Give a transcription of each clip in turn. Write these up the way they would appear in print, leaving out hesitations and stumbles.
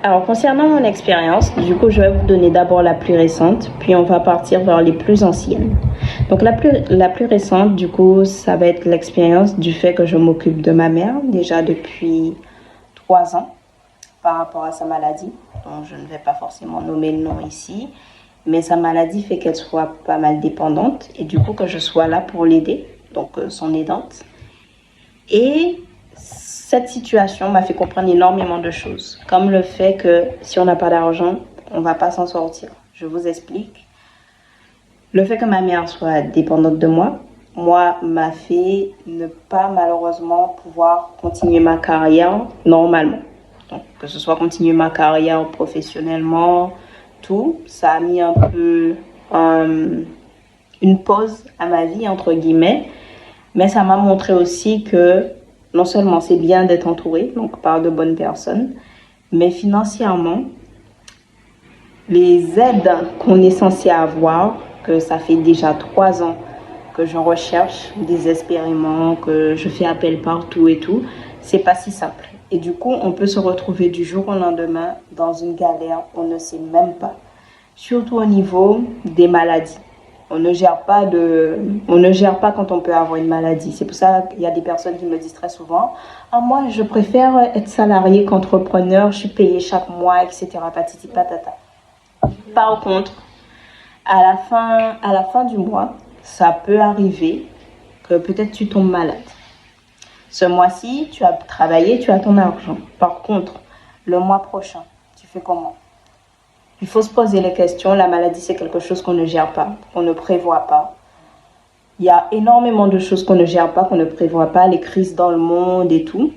Alors, concernant mon expérience, du coup, je vais vous donner d'abord la plus récente, puis on va partir vers les plus anciennes. Donc, la plus récente, du coup, ça va être l'expérience du fait que je m'occupe de ma mère, déjà depuis 3 ans, par rapport à sa maladie. Donc, je ne vais pas forcément nommer le nom ici, mais sa maladie fait qu'elle soit pas mal dépendante, et du coup, que je sois là pour l'aider, donc son aidante. Et cette situation m'a fait comprendre énormément de choses, comme le fait que si on n'a pas d'argent, on ne va pas s'en sortir. Je vous explique. Le fait que ma mère soit dépendante de moi, m'a fait ne pas malheureusement pouvoir continuer ma carrière normalement. Donc, que ce soit continuer ma carrière professionnellement, tout, ça a mis un peu une pause à ma vie, entre guillemets. Mais ça m'a montré aussi que non seulement c'est bien d'être entouré, donc par de bonnes personnes, mais financièrement, les aides qu'on est censé avoir, que ça fait déjà 3 ans que je recherche désespérément, que je fais appel partout et tout, c'est pas si simple. Et du coup, on peut se retrouver du jour au lendemain dans une galère, on ne sait même pas. Surtout au niveau des maladies. On ne gère pas quand on peut avoir une maladie. C'est pour ça qu'il y a des personnes qui me disent très souvent, ah, moi, je préfère être salarié qu'entrepreneur, je suis payé chaque mois, etc. Patiti patata. Par contre, à la fin du mois, ça peut arriver que peut-être tu tombes malade. Ce mois-ci, tu as travaillé, tu as ton argent. Par contre, le mois prochain, tu fais comment? Il faut se poser les questions. La maladie, c'est quelque chose qu'on ne gère pas, qu'on ne prévoit pas. Il y a énormément de choses qu'on ne gère pas, qu'on ne prévoit pas, les crises dans le monde et tout.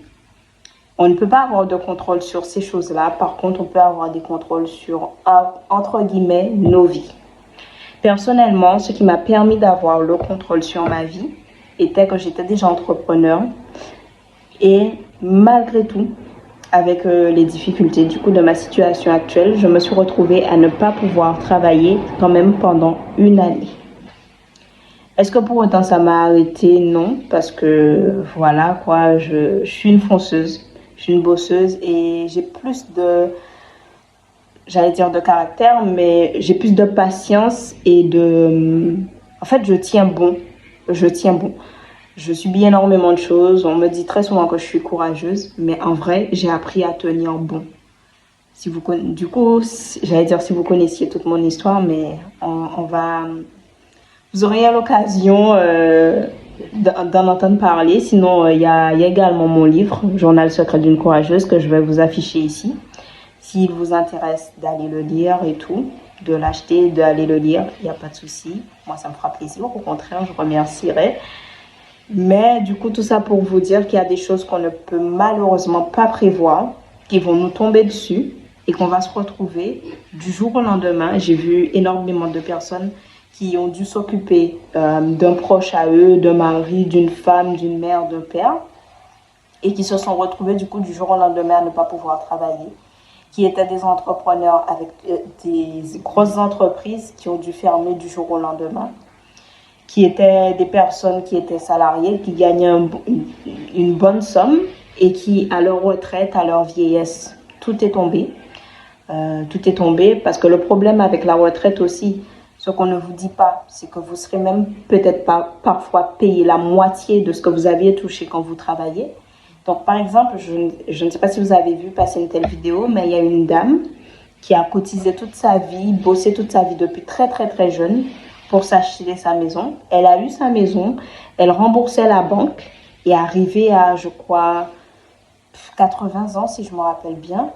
On ne peut pas avoir de contrôle sur ces choses-là. Par contre, on peut avoir des contrôles sur, entre guillemets, nos vies. Personnellement, ce qui m'a permis d'avoir le contrôle sur ma vie était que j'étais déjà entrepreneur. Et malgré tout, avec les difficultés du coup de ma situation actuelle, je me suis retrouvée à ne pas pouvoir travailler quand même pendant une année. Est-ce que pour autant ça m'a arrêté? Non, parce que voilà quoi, je suis une fonceuse, je suis une bosseuse et j'ai plus j'allais dire de caractère, mais j'ai plus de patience et en fait, je tiens bon. Je subis énormément de choses. On me dit très souvent que je suis courageuse, mais en vrai, j'ai appris à tenir bon. Du coup, j'allais dire si vous connaissiez toute mon histoire, mais vous aurez l'occasion d'en entendre parler. Sinon, il y a également mon livre, Journal secret d'une courageuse, que je vais vous afficher ici. S'il vous intéresse d'aller le lire et tout, de l'acheter, d'aller le lire, il n'y a pas de souci. Moi, ça me fera plaisir. Au contraire, je remercierai. Mais du coup, tout ça pour vous dire qu'il y a des choses qu'on ne peut malheureusement pas prévoir, qui vont nous tomber dessus et qu'on va se retrouver du jour au lendemain. J'ai vu énormément de personnes qui ont dû s'occuper d'un proche à eux, d'un mari, d'une femme, d'une mère, d'un père, et qui se sont retrouvés du coup du jour au lendemain à ne pas pouvoir travailler, qui étaient des entrepreneurs avec des grosses entreprises qui ont dû fermer du jour au lendemain, qui étaient des personnes qui étaient salariées, qui gagnaient une bonne somme et qui, à leur retraite, à leur vieillesse, tout est tombé. Tout est tombé parce que le problème avec la retraite aussi, ce qu'on ne vous dit pas, c'est que vous serez même peut-être pas parfois payé la moitié de ce que vous aviez touché quand vous travaillez. Donc, par exemple, je ne sais pas si vous avez vu passer une telle vidéo, mais il y a une dame qui a cotisé toute sa vie, bossé toute sa vie depuis très, très, très jeune pour s'acheter sa maison. Elle a eu sa maison, elle remboursait la banque et arrivée à, je crois, 80 ans, si je me rappelle bien.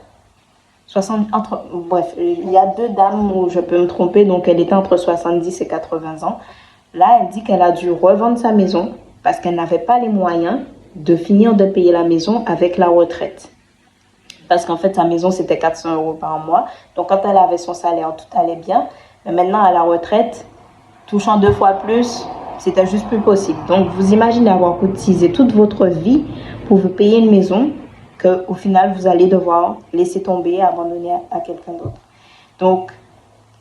Bref, il y a deux dames où je peux me tromper, donc elle était entre 70 et 80 ans. Là, elle dit qu'elle a dû revendre sa maison parce qu'elle n'avait pas les moyens de finir de payer la maison avec la retraite. Parce qu'en fait, sa maison, c'était 400 € par mois. Donc, quand elle avait son salaire, tout allait bien. Mais maintenant, à la retraite, touchant 2 fois plus, c'était juste plus possible. Donc, vous imaginez avoir cotisé toute votre vie pour vous payer une maison qu'au final, vous allez devoir laisser tomber et abandonner à quelqu'un d'autre. Donc,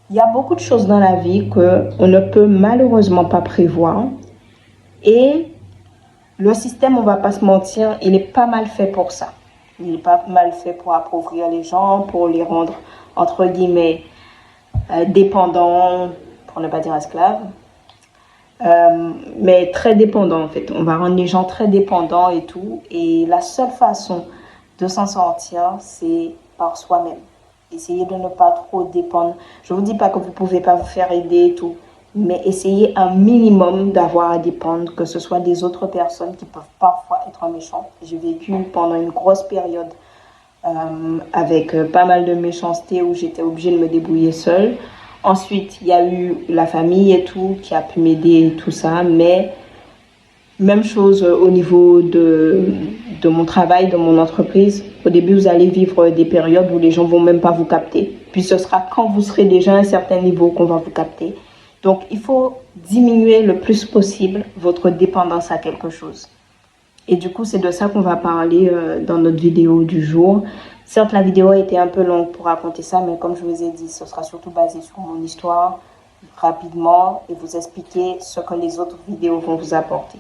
il y a beaucoup de choses dans la vie qu'on ne peut malheureusement pas prévoir. Et le système, on ne va pas se mentir, il est pas mal fait pour ça. Il n'est pas mal fait pour appauvrir les gens, pour les rendre, entre guillemets, dépendants, pour ne pas dire esclaves. Mais très dépendants en fait. On va rendre les gens très dépendants et tout. Et la seule façon de s'en sortir, c'est par soi-même. Essayez de ne pas trop dépendre. Je ne vous dis pas que vous ne pouvez pas vous faire aider et tout. Mais essayez un minimum d'avoir à dépendre, que ce soit des autres personnes qui peuvent parfois être méchantes. J'ai vécu pendant une grosse période avec pas mal de méchanceté où j'étais obligée de me débrouiller seule. Ensuite, il y a eu la famille et tout qui a pu m'aider et tout ça, mais même chose au niveau de mon travail, de mon entreprise. Au début, vous allez vivre des périodes où les gens vont même pas vous capter. Puis ce sera quand vous serez déjà à un certain niveau qu'on va vous capter. Donc, il faut diminuer le plus possible votre dépendance à quelque chose. Et du coup, c'est de ça qu'on va parler dans notre vidéo du jour. Certes, la vidéo a été un peu longue pour raconter ça, mais comme je vous ai dit, ce sera surtout basé sur mon histoire rapidement et vous expliquer ce que les autres vidéos vont vous apporter.